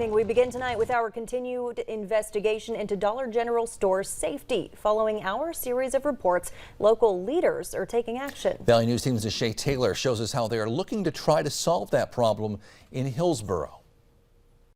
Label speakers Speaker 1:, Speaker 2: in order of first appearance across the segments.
Speaker 1: evening. We begin tonight with our continued investigation into Dollar General store safety. Following our series of reports, local leaders are taking action.
Speaker 2: Valley News Team's Shay Taylor shows us how they are looking to try to solve that problem in Hillsboro.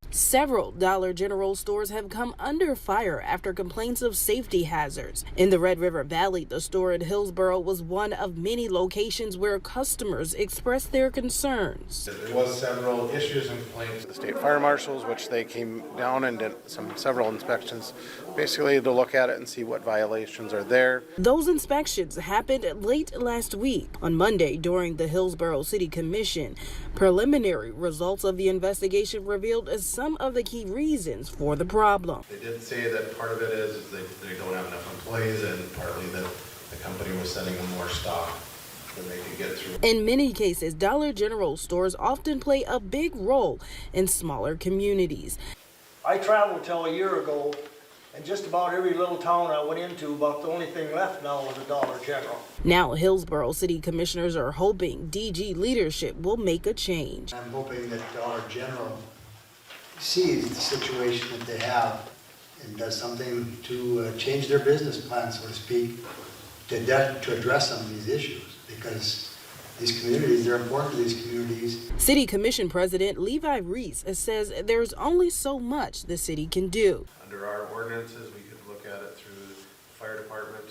Speaker 3: Several Dollar General stores have come under fire after complaints of safety hazards. In the Red River Valley, the store in Hillsboro was one of many locations where customers expressed their concerns.
Speaker 4: There was several issues and complaints. The state fire marshals, which they came down and did several inspections, basically to look at it and see what violations are there.
Speaker 3: Those inspections happened late last week. On Monday, during the Hillsboro City Commission, preliminary results of the investigation revealed some of the key reasons for the problem.
Speaker 4: They did say that part of it is they don't have enough employees, and partly that the company was sending them more stock than they could get through.
Speaker 3: In many cases, Dollar General stores often play a big role in smaller communities.
Speaker 5: I traveled till a year ago, and just about every little town I went into, about the only thing left now was a Dollar General.
Speaker 3: Now, Hillsboro City Commissioners are hoping DG leadership will make a change.
Speaker 6: I'm hoping that Dollar General sees the situation that they have and does something to change their business plan, so to speak, to address some of these issues, because these communities, they're important to these communities.
Speaker 3: City Commission President Levi Reese says there's only so much the city can do.
Speaker 4: Under our ordinances, we could look at it through the fire department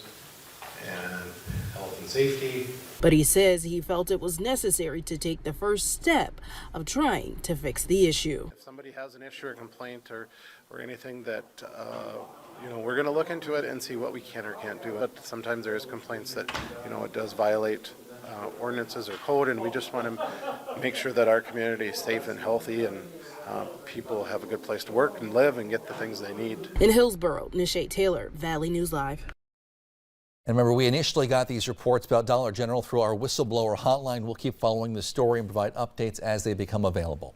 Speaker 4: and health and safety.
Speaker 3: But he says he felt it was necessary to take the first step of trying to fix the issue.
Speaker 4: If somebody has an issue or complaint or anything that, we're going to look into it and see what we can or can't do. But sometimes there is complaints that, it does violate ordinances or code, and we just want to make sure that our community is safe and healthy and people have a good place to work and live and get the things they need.
Speaker 3: In Hillsboro, Shay Taylor, Valley News Live.
Speaker 2: And remember, we initially got these reports about Dollar General through our whistleblower hotline. We'll keep following the story and provide updates as they become available.